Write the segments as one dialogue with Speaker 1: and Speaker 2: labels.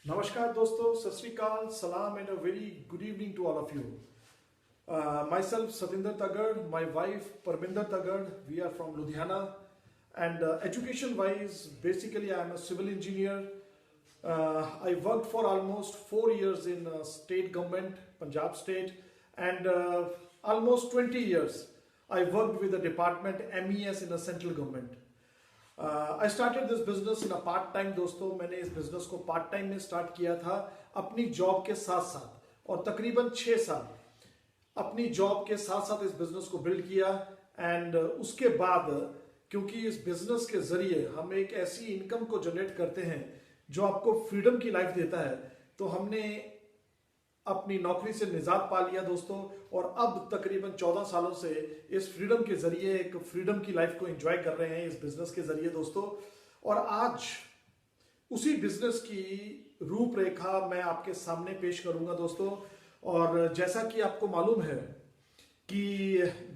Speaker 1: नमस्कार दोस्तों, सत श्री अकाल, सलाम and a very good evening to all of you. Myself Satinder Tagad, my wife Parminder Tagad, we are from Ludhiana, and education wise basically I am a civil engineer. I worked for almost 4 years in state government, Punjab state, and almost 20 years I worked with the department MES in the central government. I started this business in a part time. दोस्तों, मैंने इस business को part time में start किया था अपनी job के साथ साथ, और तकरीबन 6 साल अपनी जॉब के साथ साथ इस बिजनेस को बिल्ड किया. एंड उसके बाद क्योंकि इस बिजनेस के जरिए हम एक ऐसी इनकम को जनरेट करते हैं जो आपको फ्रीडम की लाइफ देता है, तो हमने अपनी नौकरी से निजात पा लिया दोस्तों, और अब तकरीबन 14 सालों से इस फ्रीडम के जरिए एक फ्रीडम की लाइफ को एंजॉय कर रहे हैं इस बिजनेस के जरिए दोस्तों. और आज उसी बिजनेस की रूपरेखा मैं आपके सामने पेश करूंगा दोस्तों. और जैसा कि आपको मालूम है कि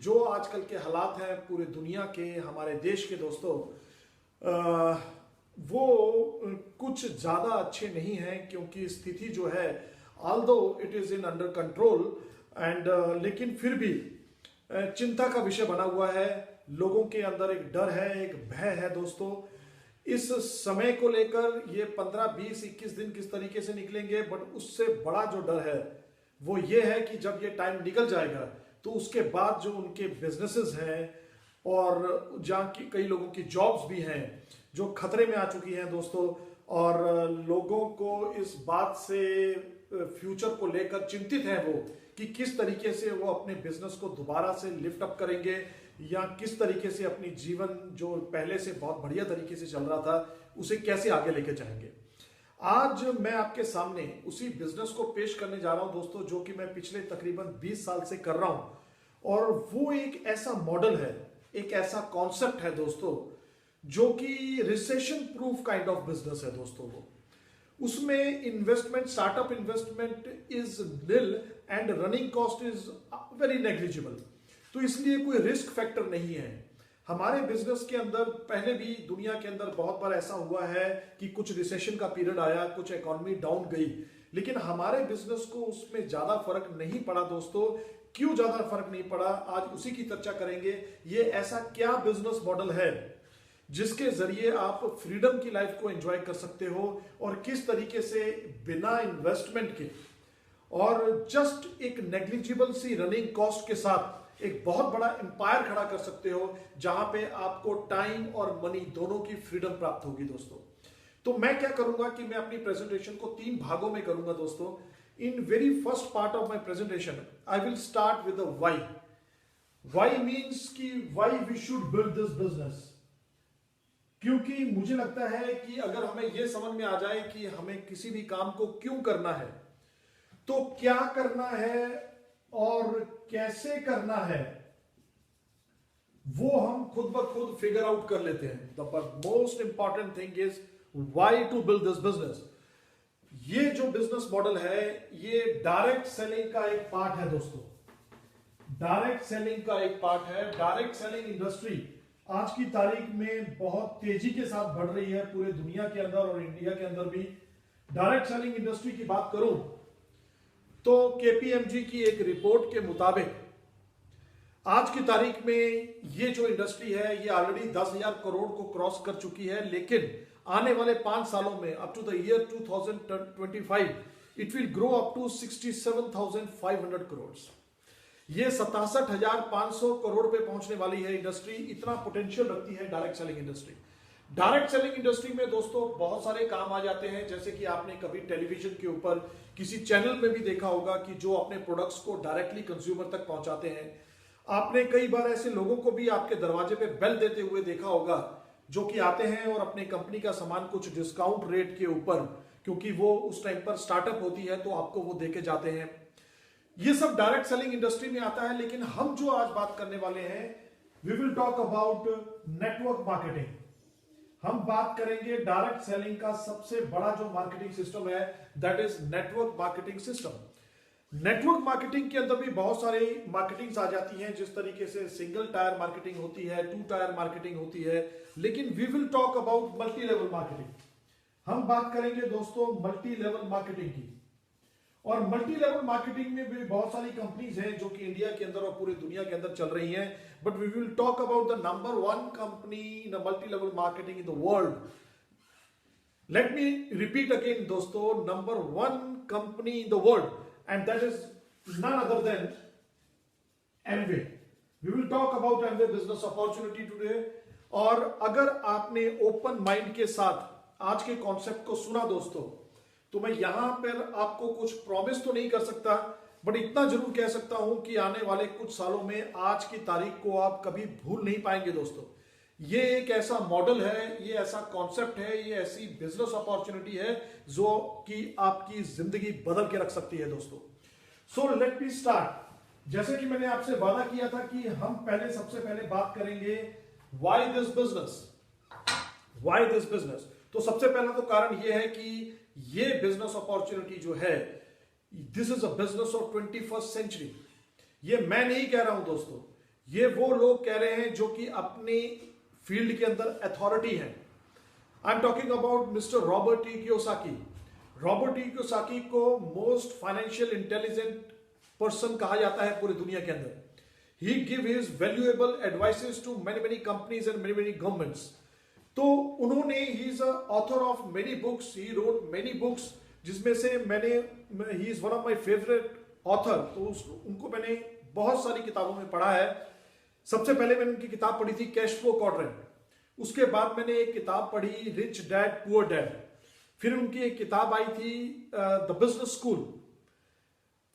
Speaker 1: जो आजकल के हालात हैं पूरे दुनिया के, हमारे देश के दोस्तों, वो कुछ ज्यादा अच्छे नहीं हैं, क्योंकि स्थिति जो है although it is in under control and लेकिन फिर भी चिंता का विषय बना हुआ है. लोगों के अंदर एक डर है, एक भय है दोस्तों. इस समय को लेकर ये 15, 20, 21 दिन किस तरीके से निकलेंगे, बट उससे बड़ा जो डर है वो ये है कि जब ये टाइम निकल जाएगा तो उसके बाद जो उनके बिजनेसेस हैं और जहाँ की कई लोगों की जॉब्स भी हैं जो खतरे में आ चुकी हैं दोस्तों, और लोगों को इस बात से फ्यूचर को लेकर चिंतित हैं वो कि किस तरीके से वो अपने बिजनेस को दोबारा से लिफ्ट अप करेंगे, या किस तरीके से अपनी जीवन जो पहले से बहुत बढ़िया तरीके से चल रहा था उसे कैसे आगे लेके जाएंगे. आज मैं आपके सामने उसी बिजनेस को पेश करने जा रहा हूं दोस्तों, जो कि मैं पिछले तकरीबन 20 साल से कर रहा हूं. और वो एक ऐसा मॉडल है, एक ऐसा कॉन्सेप्ट है दोस्तों, जो कि recession proof kind of business है दोस्तों. वो उसमें investment, startup investment is nil and running cost is very negligible. तो इसलिए कोई रिस्क फैक्टर नहीं है. हमारे बिजनेस के अंदर पहले भी दुनिया के अंदर बहुत बार ऐसा हुआ है कि कुछ रिसेशन का पीरियड आया, कुछ इकोनॉमी डाउन गई, लेकिन हमारे बिजनेस को उसमें ज्यादा फर्क नहीं पड़ा दोस्तों. क्यों ज्यादा फर्क नहीं पड़ा, आज उसी की चर्चा करेंगे. ये ऐसा क्या बिजनेस मॉडल है जिसके जरिए आप फ्रीडम की लाइफ को एंजॉय कर सकते हो, और किस तरीके से बिना इन्वेस्टमेंट के और जस्ट एक नेग्लिजिबल सी रनिंग कॉस्ट के साथ एक बहुत बड़ा एम्पायर खड़ा कर सकते हो, जहां पे आपको टाइम और मनी दोनों की फ्रीडम प्राप्त होगी दोस्तों. तो मैं क्या करूंगा कि मैं अपनी प्रेजेंटेशन को 3 भागों में करूंगा दोस्तों. In very first part of my presentation I will start with the why. Why means कि why we should build this business. क्योंकि मुझे लगता है कि अगर हमें यह समझ में आ जाए कि हमें किसी भी काम को क्यों करना है, तो क्या करना है और कैसे करना है, वो हम खुद ब खुद फिगर आउट कर लेते हैं. The most important thing is why to build this business. ये जो बिजनेस मॉडल है ये डायरेक्ट सेलिंग का एक पार्ट है दोस्तों. डायरेक्ट सेलिंग का एक पार्ट है. डायरेक्ट सेलिंग इंडस्ट्री आज की तारीख में बहुत तेजी के साथ बढ़ रही है पूरे दुनिया के अंदर और इंडिया के अंदर भी. डायरेक्ट सेलिंग इंडस्ट्री की बात करूं तो केपीएमजी की एक रिपोर्ट के मुताबिक आज की तारीख में ये जो इंडस्ट्री है ये ऑलरेडी 10,000 करोड़ को क्रॉस कर चुकी है, लेकिन आने वाले 5 सालों में up to the year 2025 it will grow up to 67,500 crore. ये 67,500 करोड़ पे पहुंचने वाली है इंडस्ट्री. इतना पोटेंशियल रखती है direct selling industry. Direct selling industry में दोस्तों बहुत सारे काम आ जाते हैं, जैसे कि आपने कभी टेलीविजन के ऊपर किसी चैनल में भी देखा होगा कि जो अपने प्रोडक्ट्स को डायरेक्टली कंज्यूमर तक पहुंचाते हैं. आपने कई बार ऐसे लोगों को भी आपके दरवाजे पे बेल देते हुए देखा होगा जो कि आते हैं और अपने कंपनी का सामान कुछ डिस्काउंट रेट के ऊपर, क्योंकि वो उस टाइम पर स्टार्टअप होती है तो आपको वो देके जाते हैं. ये सब डायरेक्ट सेलिंग इंडस्ट्री में आता है. लेकिन हम जो आज बात करने वाले हैं, we will talk about network marketing. हम बात करेंगे डायरेक्ट सेलिंग का सबसे बड़ा जो मार्केटिंग सिस्टम है, that is network marketing system. Network marketing के अंदर भी बहुत सारी मार्केटिंग्स आ जाती हैं, जिस तरीके से सिंगल टायर मार्केटिंग होती है, 2 टायर मार्केटिंग होती है, लेकिन we will talk about multi level marketing. हम बात करेंगे दोस्तों मल्टी लेवल मार्केटिंग की। और मल्टी लेवल मार्केटिंग में भी बहुत सारी कंपनीज हैं जो कि इंडिया के अंदर और पूरी दुनिया के अंदर चल रही हैं, but we will talk about the number one company in multi level marketing in the world. Let me repeat again दोस्तों, number one company in the world, and that is none other than Amway. We will talk about Amway business opportunity today. और अगर आपने open mind के साथ आज के concept को सुना दोस्तों, तो मैं यहां पर आपको कुछ प्रॉमिस तो नहीं कर सकता, बट इतना जरूर कह सकता हूं कि आने वाले कुछ सालों में आज की तारीख को आप कभी भूल नहीं पाएंगे दोस्तों। ये एक ऐसा मॉडल है, ये ऐसा कॉन्सेप्ट है, ये ऐसी बिजनेस अपॉर्चुनिटी है जो कि आपकी जिंदगी बदल के रख सकती है दोस्तों। So let me start. जैसे कि मैंने आपसे वादा किया था कि हम सबसे पहले बात करेंगे why this business, why this business. तो सबसे पहला तो कारण यह है कि ये बिजनेस अपॉर्चुनिटी जो है, this is a business of 21st century. ये मैं नहीं कह रहा हूं दोस्तों, ये वो लोग कह रहे हैं जो कि अपनी फील्ड के अंदर अथॉरिटी हैं। I am talking about mister Robert T Kiyosaki. Robert T Kiyosaki को मोस्ट फाइनेंशियल इंटेलिजेंट पर्सन कहा जाता है पूरी दुनिया के अंदर। He give his valuable advices to many companies and many governments. तो उन्होंने he is a author of many books, he wrote many books, जिसमें से he is one of my favorite author। तो उनको मैंने बहुत सारी किताबों में पढ़ा है। सबसे पहले मैंने उनकी किताब पढ़ी थी कैश फ्लो क्वाड्रेंट। उसके बाद मैंने एक किताब पढ़ी रिच डैड पुअर डैड। फिर उनकी एक किताब आई थी द बिजनेस स्कूल,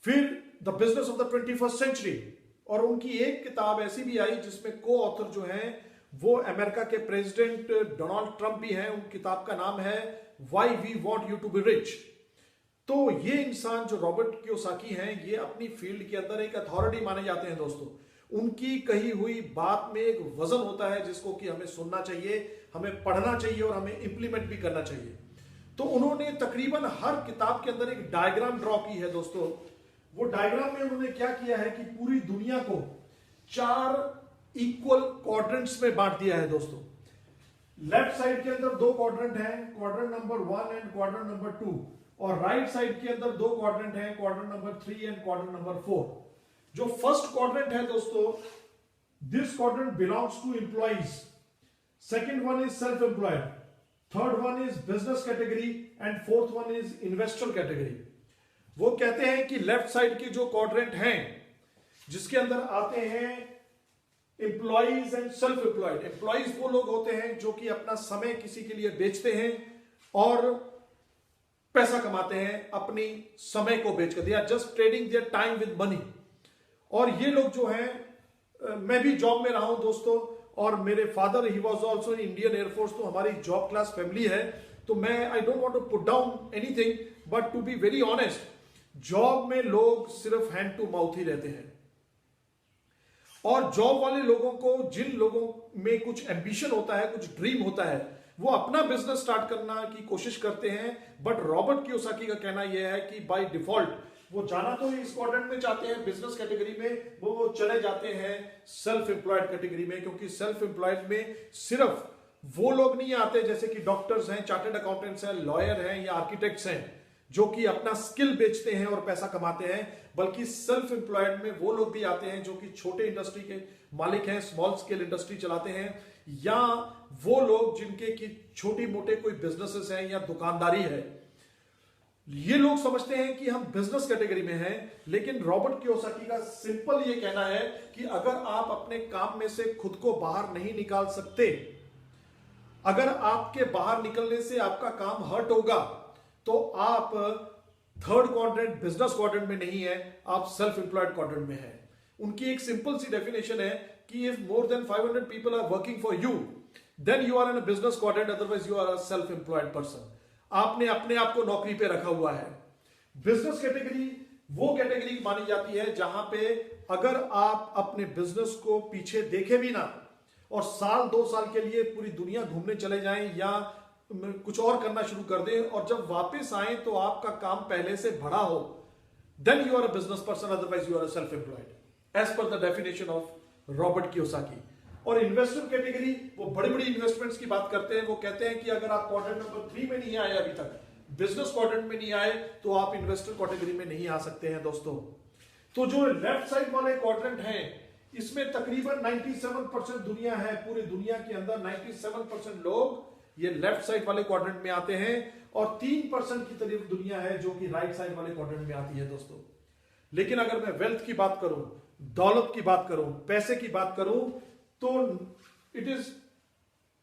Speaker 1: फिर the business of the 21st century. और उनकी एक किताब ऐसी भी आई जिसमें को ऑथर जो हैं वो अमेरिका के प्रेसिडेंट डोनाल्ड ट्रंप भी हैं। उन किताब का नाम है why we want you to be rich. तो ये इंसान जो रॉबर्ट कियोसाकी हैं, ये अपनी फील्ड के अंदर एक अथॉरिटी माने जाते हैं दोस्तों। उनकी कही हुई बात में एक वजन होता है जिसको कि हमें सुनना चाहिए, हमें पढ़ना चाहिए और हमें इंप्लीमेंट भी करना चाहिए। तो उन्होंने तकरीबन हर किताब के अंदर एक डायग्राम ड्रॉ की है दोस्तों। वो डायग्राम में उन्होंने क्या किया है कि पूरी दुनिया को 4 इक्वल क्वाड्रेंट्स में बांट दिया है दोस्तों। लेफ्ट साइड के अंदर 2 क्वाड्रेंट हैं, quadrant number 1 and quadrant number 2। और राइट साइड के अंदर 2 क्वाड्रेंट हैं, quadrant number 3 and quadrant number 4। जो फर्स्ट क्वाड्रेंट है दोस्तों, this quadrant belongs to employees, second one is self employed, third one is business category and fourth one is investor category. वो कहते हैं कि लेफ्ट साइड के जो क्वाड्रेंट हैं जिसके अंदर आते हैं employees and self employed. Employees वो लोग होते हैं जो कि अपना समय किसी के लिए बेचते हैं और पैसा कमाते हैं अपनी समय को बेचकर। They are just trading their time with money. और ये लोग जो हैं, मैं भी जॉब में रहा हूं दोस्तों, और मेरे father he was also in Indian air force. तो हमारी जॉब क्लास फैमिली है। तो मैं I don't want to put down anything, but to be very honest, job में लोग सिर्फ हैंड टू माउथ ही रहते हैं। और जॉब वाले लोगों को, जिन लोगों में कुछ एम्बिशन होता है, कुछ ड्रीम होता है, वो अपना बिजनेस स्टार्ट करना की कोशिश करते हैं। बट रॉबर्ट कियोसाकी का कहना यह है कि बाय डिफॉल्ट वो जाना तो इस क्वाड्रेंट में चाहते हैं, बिजनेस कैटेगरी में, वो चले जाते हैं सेल्फ एम्प्लॉयड कैटेगरी में। क्योंकि सेल्फ एम्प्लॉयड में सिर्फ वो लोग नहीं आते जैसे कि डॉक्टर्स हैं, चार्टर्ड अकाउंटेंट्स हैं, लॉयर हैं या आर्किटेक्ट्स हैं जो कि अपना स्किल बेचते हैं और पैसा कमाते हैं, बल्कि सेल्फ एम्प्लॉयड में वो लोग भी आते हैं जो कि छोटे इंडस्ट्री के मालिक हैं, स्मॉल स्केल इंडस्ट्री चलाते हैं, या वो लोग जिनके की छोटी मोटे कोई बिजनेसेस हैं या दुकानदारी है। ये लोग समझते हैं कि हम बिजनेस कैटेगरी में हैं। लेकिन रॉबर्ट कियोसाकी का सिंपल ये कहना है कि अगर आप अपने काम में से खुद को बाहर नहीं निकाल सकते, अगर आपके बाहर निकलने से आपका काम हर्ट होगा, तो आप थर्ड क्वाड्रेंट बिजनेस क्वाड्रेंट में नहीं है, आप सेल्फ एम्प्लॉयड क्वाड्रेंट में है। उनकी एक सिंपल सी डेफिनेशन है कि if more than 500 people are working for you, then you are in a business quadrant, otherwise you are a self employed person. आपने अपने आप को नौकरी पे रखा हुआ है। बिजनेस कैटेगरी वो कैटेगरी मानी जाती है जहां पे अगर आप अपने बिजनेस को पीछे देखे भी ना और साल 2 साल के लिए पूरी दुनिया घूमने चले जाएं या कुछ और करना शुरू कर दें, और जब वापस आए तो आपका काम पहले से बढ़ा हो, then you are a business person, otherwise you are a self employed, as per the definition of Robert Kiyosaki. और इन्वेस्टर कैटेगरी वो बड़ी बड़ी इन्वेस्टमेंट्स की बात करते हैं। वो कहते हैं कि अगर आप क्वाड्रेंट नंबर 3 में नहीं आए अभी तक, बिजनेस क्वाड्रेंट में नहीं आए, तो आप इन्वेस्टर कैटेगरी में नहीं आ सकते हैं दोस्तों। तो जो लेफ्ट साइड वाले क्वाड्रेंट हैं, इसमें तकरीबन 97% दुनिया है, पूरी दुनिया के अंदर 97% लोग ये लेफ्ट साइड वाले क्वाड्रेंट में आते हैं, और 3% की तरफ दुनिया है जो कि राइट साइड वाले क्वाड्रेंट में आती है दोस्तों। लेकिन अगर मैं वेल्थ की बात करूं, दौलत की बात करूं, पैसे की बात करूं, तो इट इज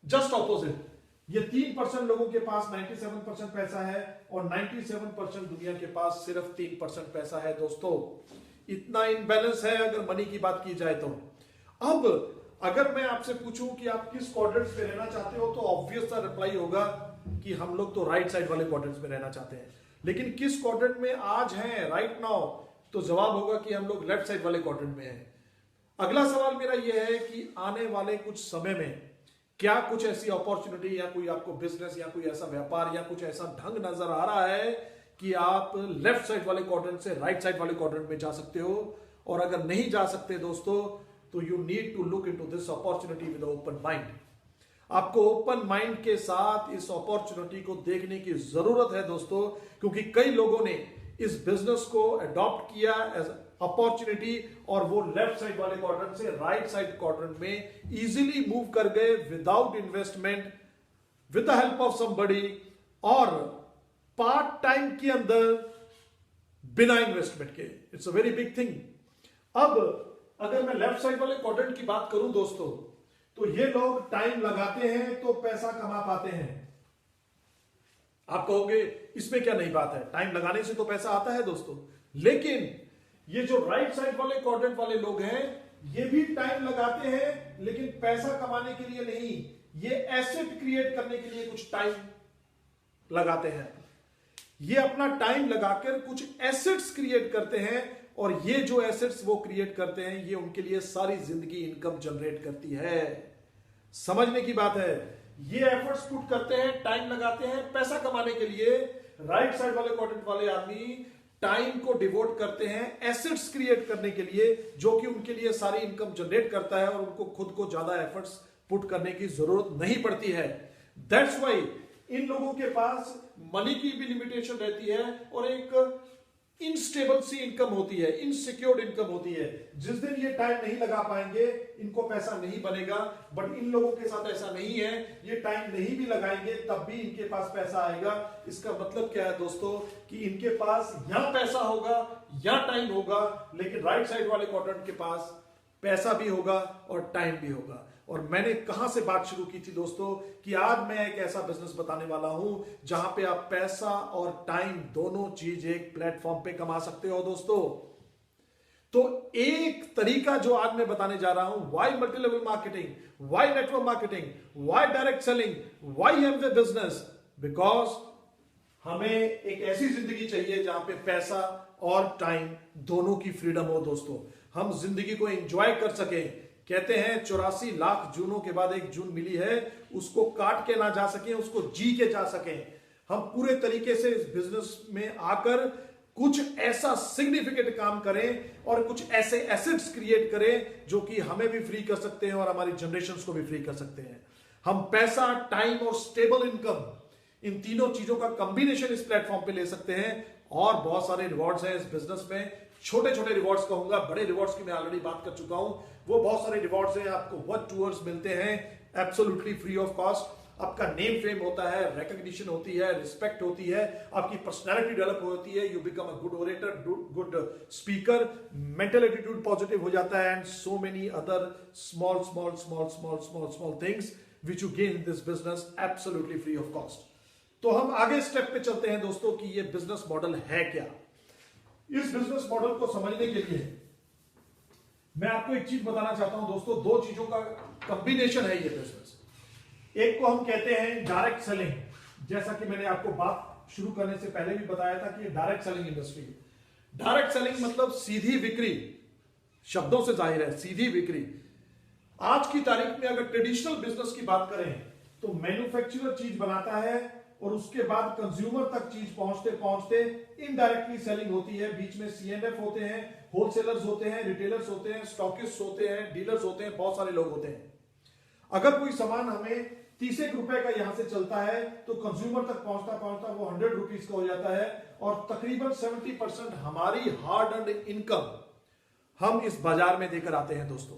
Speaker 1: जस्ट ऑपोजिट। ये 3% लोगों के पास 97% पैसा है, और 97% दुनिया के पास सिर्फ 3% पैसा है दोस्तों। इतना इनबैलेंस है अगर मनी की बात की जाए तो। अब अगर मैं आपसे पूछूं कि आप किस क्वाड्रेंट में रहना चाहते हो, तो ऑब्वियस सा रिप्लाई होगा कि हम लोग तो राइट साइड वाले क्वाड्रेंट में रहना चाहते हैं। लेकिन किस क्वाड्रेंट में आज हैं राइट नाउ, तो जवाब होगा कि हम लोग लेफ्ट साइड वाले क्वाड्रेंट में हैं। अगला सवाल मेरा यह है कि आने वाले कुछ समय में क्या कुछ ऐसी अपॉर्चुनिटी या कोई आपको बिजनेस या कोई ऐसा व्यापार या कुछ ऐसा ढंग नजर आ रहा है कि आप लेफ्ट साइड वाले क्वाड्रेंट से राइट साइड वाले क्वाड्रेंट में जा सकते हो? और अगर नहीं जा सकते दोस्तों, तो you need to look into this opportunity with open mind. आपको ओपन माइंड के साथ इस अपॉर्चुनिटी को देखने की जरूरत है दोस्तों, क्योंकि कई लोगों ने इस बिजनेस को अडॉप्ट किया एज अपॉर्चुनिटी, और वो लेफ्ट साइड वाले क्वाड्रेंट से राइट साइड क्वाड्रेंट में इजीली मूव कर गए without investment, with the help of somebody, और पार्ट टाइम के अंदर बिना इन्वेस्टमेंट के। It's a very big thing. अब अगर मैं लेफ्ट साइड वाले क्वाड्रेंट की बात करूं दोस्तों, तो ये लोग टाइम लगाते हैं तो पैसा कमा पाते हैं। आप कहोगे इसमें क्या नई बात है, टाइम लगाने से तो पैसा आता है दोस्तों। लेकिन ये जो राइट साइड वाले क्वाड्रेंट वाले लोग हैं, ये भी टाइम लगाते हैं, लेकिन पैसा कमाने के लिए नहीं, ये एसेट क्रिएट करने के लिए कुछ टाइम लगाते हैं। ये अपना टाइम लगाकर कुछ एसेट्स क्रिएट करते हैं, और ये जो एसेट्स वो क्रिएट करते हैं, ये उनके लिए सारी जिंदगी इनकम जनरेट करती है। समझने की बात है, ये एफर्ट्स पुट करते हैं, टाइम लगाते हैं पैसा कमाने के लिए। राइट साइड वाले क्वाड्रेंट वाले आदमी टाइम को डिवोट करते हैं एसेट्स क्रिएट करने के लिए, जो कि उनके लिए सारी इनकम जनरेट करता है, और उनको खुद को ज्यादा एफर्ट्स पुट करने की जरूरत नहीं पड़ती है। दैट्स वाई इन लोगों के पास मनी की भी लिमिटेशन रहती है, और एक इनस्टेबल सी इनकम होती है, इनसिक्योर्ड इनकम होती है। जिस दिन ये टाइम नहीं लगा पाएंगे, इनको पैसा नहीं बनेगा। बट इन लोगों के साथ ऐसा नहीं है, ये टाइम नहीं भी लगाएंगे तब भी इनके पास पैसा आएगा। इसका मतलब क्या है दोस्तों, कि इनके पास या पैसा होगा या टाइम होगा, लेकिन राइट साइड वाले क्वाड्रेंट के पास पैसा भी होगा और टाइम भी होगा। और मैंने कहां से बात शुरू की थी दोस्तों, कि आज मैं एक ऐसा बिजनेस बताने वाला हूं जहां पे आप पैसा और टाइम दोनों चीज एक प्लेटफॉर्म पे कमा सकते हो दोस्तों। तो एक तरीका जो आज मैं बताने जा रहा हूं, why multi level marketing, why network marketing, why direct selling, why Amway business, because हमें एक ऐसी जिंदगी चाहिए जहां पे पैसा और टाइम दोनों की फ्रीडम हो दोस्तों। हम जिंदगी को एंजॉय कर सकें। कहते हैं 84 लाख जूनों के बाद एक जून मिली है, उसको काट के ना जा सके, उसको जी के जा सके। हम पूरे तरीके से इस बिजनेस में आकर कुछ ऐसा सिग्निफिकेंट काम करें और कुछ ऐसे एसेट्स क्रिएट करें जो कि हमें भी फ्री कर सकते हैं और हमारी जनरेशंस को भी फ्री कर सकते हैं। हम पैसा, टाइम और स्टेबल इनकम, इन तीनों चीजों का कॉम्बिनेशन इस प्लेटफॉर्म पे ले सकते हैं, और बहुत सारे रिवॉर्ड्स हैं इस बिजनेस में। छोटे छोटे रिवॉर्ड्स कहूंगा, बड़े रिवॉर्ड्स की मैं ऑलरेडी बात कर चुका हूं। वो बहुत सारे रिवॉर्ड्स हैं, आपको वर्ड टूअर्स मिलते हैं एब्सोल्युटली फ्री ऑफ कॉस्ट। आपका नेम फेम होता है, रिकॉग्निशन होती है, रिस्पेक्ट होती है, आपकी पर्सनालिटी डेवलप होती है, you become a good orator, good speaker, mental attitude positive हो जाता है, and so many other small small small small small small things which you gain in this business absolutely free of cost. तो हम आगे step पे चलते हैं दोस्तों कि ये बिजनेस मॉडल है क्या। इस बिजनेस मॉडल को समझने के लिए मैं आपको एक चीज बताना चाहता हूं दोस्तों। दो चीजों का कॉम्बिनेशन है ये बिजनेस। एक को हम कहते हैं डायरेक्ट सेलिंग, जैसा कि मैंने आपको बात शुरू करने से पहले भी बताया था कि ये डायरेक्ट सेलिंग इंडस्ट्री है। डायरेक्ट सेलिंग मतलब सीधी बिक्री, शब्दों से जाहिर है सीधी बिक्री। आज की तारीख में अगर ट्रेडिशनल बिजनेस की बात करें तो मैन्युफैक्चरर चीज बनाता है और उसके बाद कंज्यूमर तक चीज पहुंचते पहुंचते इनडायरेक्टली सेलिंग होती है। बीच में सीएनएफ होते हैं, होलसेलर्स होते हैं, रिटेलर्स होते हैं, स्टॉकिस्ट होते हैं, डीलर्स होते हैं, बहुत सारे लोग होते हैं। अगर कोई सामान हमें 30 रुपए का यहां से चलता है तो कंज्यूमर तक पहुंचता पहुंचता वो 100 रुपीज का हो जाता है, और तकरीबन 70% हमारी हार्ड अर्न्ड इनकम हम इस बाजार में देकर आते हैं दोस्तों।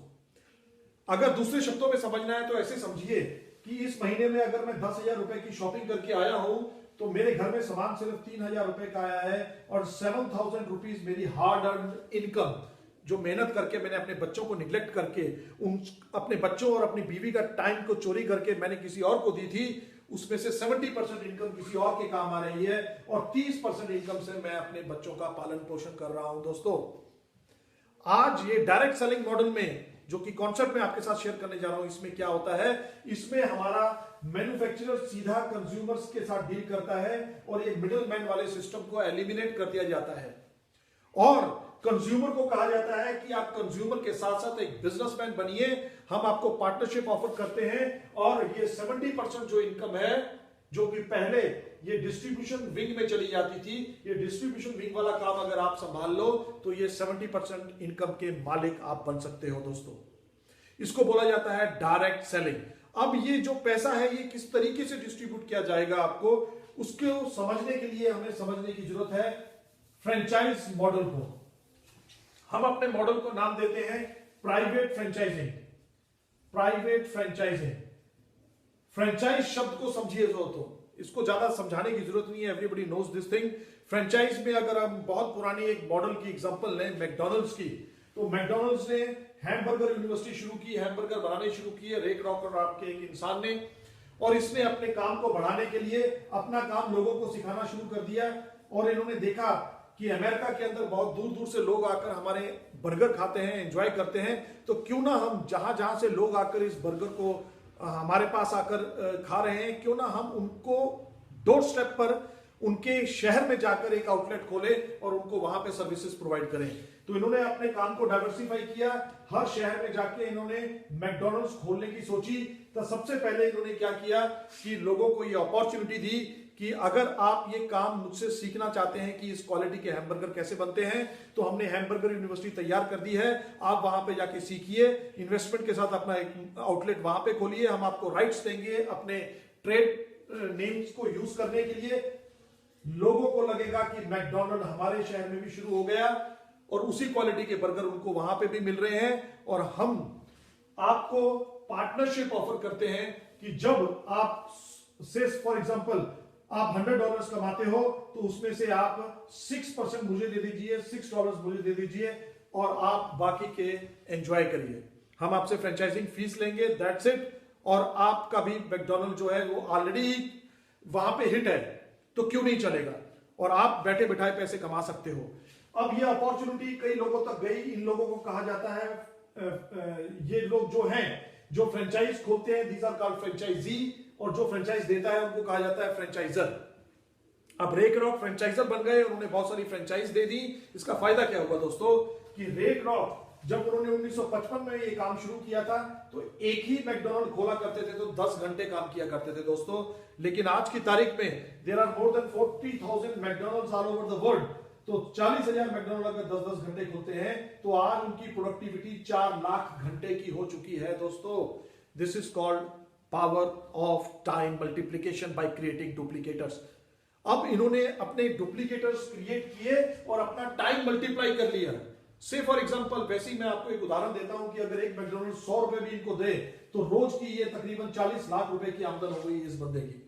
Speaker 1: अगर दूसरे शब्दों में समझना है तो ऐसे समझिए कि इस महीने में अगर मैं 10,000 रुपए की शॉपिंग करके आया हूं तो मेरे घर में सामान सिर्फ 3,000 रुपए का आया है, और 7,000 रुपीज मेरी हार्ड अर्न्ड इनकम जो मेहनत करके मैंने अपने बच्चों को निग्लेक्ट करके उन अपने बच्चों और अपनी बीवी का टाइम को चोरी करके मैंने किसी और को दी थी, उसमें से 70% इनकम किसी और के काम आ रही है, और 30% इनकम से मैं अपने बच्चों का पालन पोषण कर रहा हूं दोस्तों। आज ये डायरेक्ट सेलिंग मॉडल में जो कि कॉन्सेप्ट में आपके साथ शेयर करने जा रहा हूं, इसमें क्या होता है, इसमें हमारा मैन्युफैक्चरर सीधा कंज्यूमर्स के साथ डील करता है और एक मिडिल मैन वाले सिस्टम को एलिमिनेट कर दिया जाता है, और कंज्यूमर को कहा जाता है कि आप कंज्यूमर के साथ साथ एक बिजनेसमैन बनिए, हम आपको पार्टनरशिप ऑफर करते हैं, और ये 70% जो इनकम है जो कि पहले ये डिस्ट्रीब्यूशन विंग में चली जाती थी, ये डिस्ट्रीब्यूशन विंग वाला काम अगर आप संभाल लो तो ये 70% इनकम के मालिक आप बन सकते हो दोस्तों। इसको बोला जाता है डायरेक्ट सेलिंग। अब ये जो पैसा है ये किस तरीके से डिस्ट्रीब्यूट किया जाएगा आपको, उसको समझने के लिए हमें समझने की जरूरत है फ्रेंचाइज मॉडल को। हम अपने मॉडल को नाम देते हैं private franchising. Private franchising, franchise शब्द को समझिए दोस्तों, इसको ज्यादा समझाने की जरूरत नहीं है, everybody knows this thing. Franchise में अगर हम बहुत पुरानी एक मॉडल की एग्जांपल लें मैकडॉनल्ड्स की, तो मैकडॉनल्ड्स ने हैमबर्गर यूनिवर्सिटी शुरू की, हैमबर्गर बनाने शुरू किए रेक रॉक नाम के एक इंसान ने, और इसने अपने काम को बढ़ाने के लिए अपना काम लोगों को सिखाना शुरू कर दिया, और इन्होंने देखा कि अमेरिका के अंदर बहुत दूर दूर से लोग आकर हमारे बर्गर खाते हैं, एंजॉय करते हैं, तो क्यों ना हम जहां जहां से लोग आकर इस बर्गर को हमारे पास आकर खा रहे हैं, क्यों ना हम उनको डोर स्टेप पर उनके शहर में जाकर एक आउटलेट खोले और उनको वहां पे सर्विसेज प्रोवाइड करें। तो इन्होंने अपने काम को डाइवर्सिफाई किया, हर शहर में जाके इन्होंने मैकडॉनल्ड्स खोलने की सोची। तो सबसे पहले इन्होंने क्या किया कि लोगों को ये अपॉर्चुनिटी दी कि अगर आप ये काम मुझसे सीखना चाहते हैं कि इस क्वालिटी के हैमबर्गर कैसे बनते हैं, तो हमने हैमबर्गर यूनिवर्सिटी तैयार कर दी है, आप वहां पे जाके सीखिए, इन्वेस्टमेंट के साथ अपना एक आउटलेट वहां पे खोलिए, हम आपको राइट्स देंगे अपने ट्रेड नेम्स को यूज करने के लिए। लोगों को लगेगा कि मैकडॉनल्ड हमारे शहर में भी शुरू हो गया, और उसी क्वालिटी के बर्गर उनको वहां पे भी मिल रहे हैं, और हम आपको पार्टनरशिप ऑफर करते हैं कि जब आप से फॉर एग्जांपल आप $100 कमाते हो तो उसमें से आप 6% मुझे दे दीजिए, $6 मुझे दे दीजिए, और आप बाकी के एंजॉय करिए। हम आपसे फ्रेंचाइजिंग फीस लेंगे, दैट्स इट, और आपका भी मैकडॉनल्ड जो है वो ऑलरेडी वहां पे हिट है, तो क्यों नहीं चलेगा, और आप बैठे बिठाए पैसे कमा सकते हो। अब ये अपॉर्चुनिटी कई लोगों तक गई, इन लोगों को कहा जाता है ये लोग जो हैं जो फ्रेंचाइज खोलते हैं, दीज आर कॉल्ड फ्रेंचाइजी, और जो फ्रेंचाइज देता है उनको कहा जाता है फ्रेंचाइजर। अब रेक रॉक फ्रेंचाइजर बन गए, उन्होंने बहुत सारी फ्रेंचाइज दे दी। इसका फायदा क्या हुआ दोस्तों कि रेक रॉक जब उन्होंने 1955 में ये काम शुरू किया था तो एक ही मैकडॉनल्ड खोला करते थे तो 10 घंटे काम किया करते थे दोस्तों, लेकिन आज की तारीख में there are more than 40,000 McDonald's all over the world, तो 40,000 मैकडॉनल्ड अगर 10-10 घंटे खोलते हैं तो आज उनकी प्रोडक्टिविटी 4 लाख घंटे की हो चुकी है दोस्तों। This is called power of time multiplication by creating duplicators. अब इन्होंने अपने डुप्लीकेटर्स क्रिएट किए और अपना टाइम मल्टीप्लाई कर लिया। से फॉर एग्जांपल, वैसे ही मैं आपको एक उदाहरण देता हूं कि अगर एक मैकडॉनल्ड 100 रुपए भी इनको दे तो रोज की ये तकरीबन 40 लाख रुपए की आमदन हो गई इस बंदे की।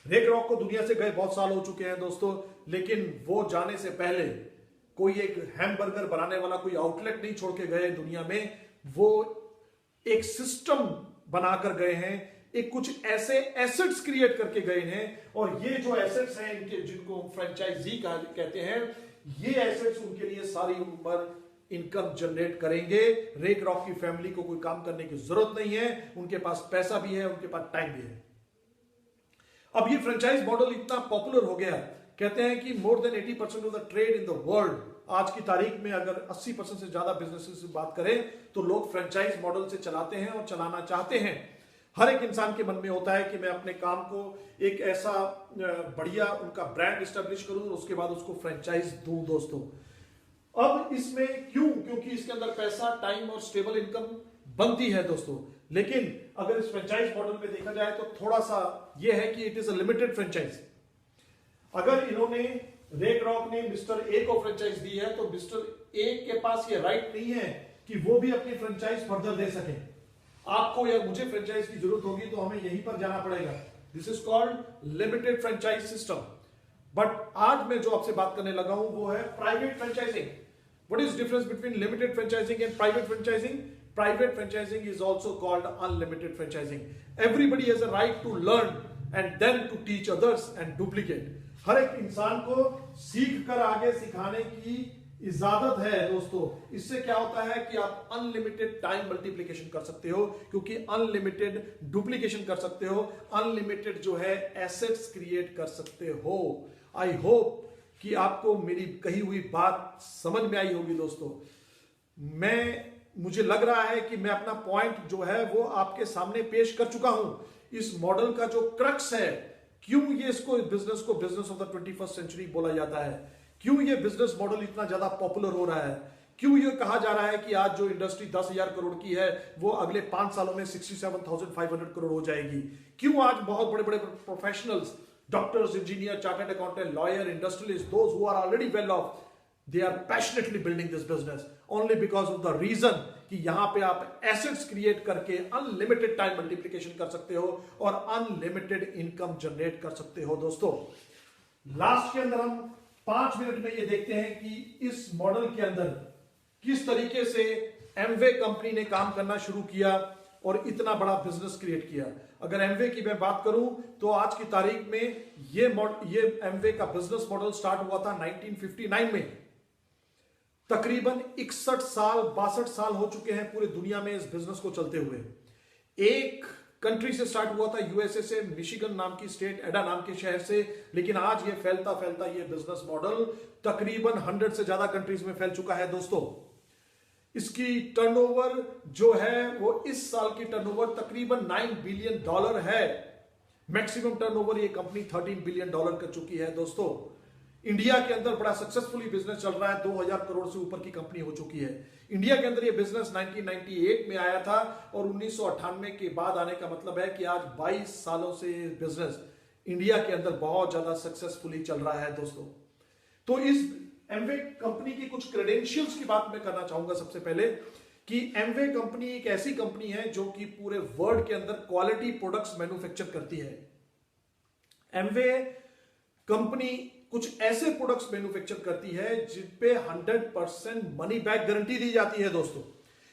Speaker 1: रेक रॉक को दुनिया से गए बहुत साल हो चुके हैं दोस्तों, लेकिन वो जाने से पहले कोई एक हैमबर्गर बनाने वाला कोई आउटलेट नहीं छोड़ के गए दुनिया में, वो एक सिस्टम बनाकर गए हैं, एक कुछ ऐसे एसेट्स क्रिएट करके गए हैं, और ये जो एसेट्स हैं इनके जिनको फ्रेंचाइजी कहते हैं, ये एसेट्स उनके लिए सारी उम्र इनकम जनरेट करेंगे। रेक रॉक की फैमिली को कोई काम करने की जरूरत नहीं है, उनके पास पैसा भी है, उनके पास टाइम भी है। अब ये फ्रेंचाइज मॉडल इतना पॉपुलर हो गया, कहते हैं कि more than 80% of the trade in the world, आज की तारीख में अगर 80% से ज्यादा बिजनेसेस की बात करें तो लोग फ्रेंचाइज मॉडल से चलाते हैं और चलाना चाहते हैं। हर एक इंसान के मन में होता है कि मैं अपने काम को एक ऐसा बढ़िया उनका ब्रांड एस्टेब्लिश करूं और उसके बाद उसको फ्रेंचाइज दूं दोस्तों। अब इसमें क्योंकि इसके अंदर पैसा, टाइम और स्टेबल इनकम बनती है दोस्तों। लेकिन अगर इस फ्रेंचाइज मॉडल में देखा जाए तो थोड़ा सा यह है कि it is a limited franchise. अगर इन्होंने रे क्रॉक ने मिस्टर ए को फ्रेंचाइज दी है तो मिस्टर ए के पास ये राइट नहीं है कि वो भी अपनी फ्रेंचाइज फर्दर दे सके। आपको या मुझे फ्रेंचाइज की जरूरत होगी तो हमें यहीं पर जाना पड़ेगा। This is called limited franchise system. But आज मैं जो आपसे बात करने लगा हूं वो है private franchising. What is difference between limited franchising and private franchising? Private franchising is also called unlimited franchising. Everybody has a right to learn and then to teach others and duplicate. हर एक इंसान को सीख कर आगे सिखाने की इजाजत है दोस्तों। इससे क्या होता है कि आप अनलिमिटेड टाइम मल्टीप्लिकेशन कर सकते हो, क्योंकि अनलिमिटेड डुप्लीकेशन कर सकते हो, अनलिमिटेड जो है एसेट्स क्रिएट कर सकते हो। आई होप कि आपको मेरी कही हुई बात समझ में आई होगी दोस्तों। मुझे लग रहा है कि मैं अपना पॉइंट जो है वो आपके सामने पेश कर चुका हूं। इस मॉडल का जो क्रक्स है, क्यों ये इसको बिजनेस को business of the 21st century बोला जाता है, क्यों ये बिजनेस मॉडल इतना ज्यादा पॉपुलर हो रहा है, क्यों ये कहा जा रहा है कि आज जो इंडस्ट्री 10,000 करोड़ की है वो अगले 5 सालों में 67,500 करोड़ हो जाएगी, क्यों आज बहुत बड़े बड़े professionals, doctors, engineer, chartered accountant, lawyer, industrialist, those who are already well off, they are passionately building this business only because of the reason कि यहां पे आप एसेट्स क्रिएट करके अनलिमिटेड टाइम मल्टीप्लिकेशन कर सकते हो और अनलिमिटेड इनकम जनरेट कर सकते हो। दोस्तों लास्ट के अंदर हम 5 मिनट में ये देखते हैं कि इस मॉडल के अंदर किस तरीके से एमवे कंपनी ने काम करना शुरू किया और इतना बड़ा बिजनेस क्रिएट किया। अगर एमवे की मैं बात करूं तो आज की तारीख में ये एमवे का बिजनेस मॉडल स्टार्ट हुआ था 1959 में। तकरीबन 61 साल 62 साल हो चुके हैं पूरे दुनिया में इस बिजनेस को चलते हुए। एक कंट्री से स्टार्ट हुआ था, यूएसए से, मिशिगन नाम की स्टेट, एडा नाम के शहर से, लेकिन आज ये फैलता फैलता ये बिजनेस मॉडल तकरीबन 100 से ज्यादा कंट्रीज में फैल चुका है। दोस्तों इसकी टर्नओवर जो है वो इस साल की टर्नओवर तकरीबन $9 बिलियन है। मैक्सिमम टर्नओवर ये कंपनी $13 बिलियन कर चुकी है। दोस्तों इंडिया के अंदर बड़ा सक्सेसफुली बिजनेस चल रहा है, 2000 करोड़ से ऊपर की कंपनी हो चुकी है। इंडिया के अंदर ये बिजनेस 1998 में आया था और 1998 के बाद आने का मतलब है कि आज 22 सालों से बिजनेस इंडिया के अंदर बहुत ज्यादा सक्सेसफुली चल रहा है। दोस्तों तो इस एमवे कंपनी की कुछ क्रेडेंशियल्स की बात मैं करना चाहूंगा सबसे पहले कि एमवे कंपनी एक ऐसी कंपनी है जो कि पूरे वर्ल्ड के अंदर क्वालिटी प्रोडक्ट्स मैन्युफैक्चर करती है। एमवे कंपनी कुछ ऐसे प्रोडक्ट्स मैन्युफैक्चर करती है जिन पे 100% मनी बैक गारंटी दी जाती है। दोस्तों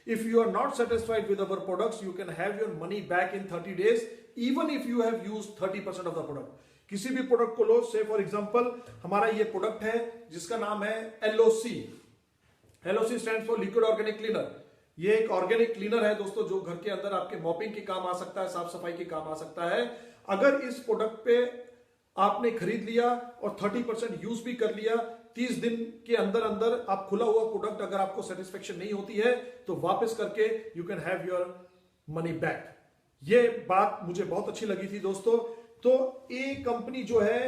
Speaker 1: if you are not satisfied with our products you can have your money back in 30 days even if you have used 30% of the product. किसी भी प्रोडक्ट को लो, से फॉर एग्जांपल हमारा ये प्रोडक्ट है जिसका नाम है LOC. LOC stand for liquid organic cleaner. ये एक ऑर्गेनिक क्लीनर है दोस्तों जो घर के अंदर आपके मॉपिंग के काम आ सकता है, साफ सफाई के काम आ सकता है। अगर इस प्रोडक्ट पे आपने खरीद लिया और 30% यूज भी कर लिया, 30 दिन के अंदर अंदर आप खुला हुआ प्रोडक्ट अगर आपको सेटिस्फेक्शन नहीं होती है तो वापस करके you can have your money back. ये बात मुझे बहुत अच्छी लगी थी दोस्तों। तो ये कंपनी जो है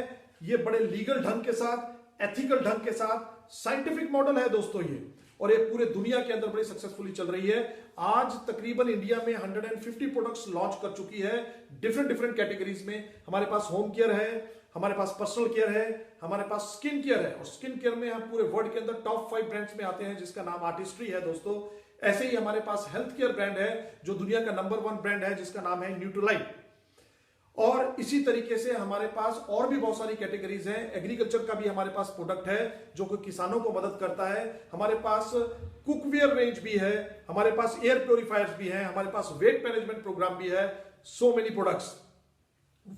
Speaker 1: ये बड़े लीगल ढंग के साथ, एथिकल ढंग के साथ, साइंटिफिक मॉडल है दोस्तों ये, और ये पूरे दुनिया के अंदर बड़ी सक्सेसफुली चल रही है। आज तकरीबन इंडिया में 150 प्रोडक्ट्स लॉन्च कर चुकी है डिफरेंट कैटेगरीज में। हमारे पास होम केयर है, हमारे पास पर्सनल केयर है, हमारे पास स्किन केयर है, और स्किन केयर में हम पूरे वर्ल्ड के अंदर टॉप 5 ब्रांड्स में आते हैं जिसका नाम आर्टिस्ट्री है दोस्तों। ऐसे ही हमारे पास हेल्थ केयर ब्रांड है जो दुनिया का नंबर 1 ब्रांड है जिसका नाम है न्यूट्रोलाइट। और इसी तरीके से हमारे पास और भी बहुत सारी कैटेगरीज हैं। एग्रीकल्चर का भी हमारे पास प्रोडक्ट है जो कि किसानों को मदद करता है। हमारे पास कुकवेयर रेंज भी है, हमारे पास एयर प्योरीफायर्स भी हैं, हमारे पास वेट मैनेजमेंट प्रोग्राम भी है। So many products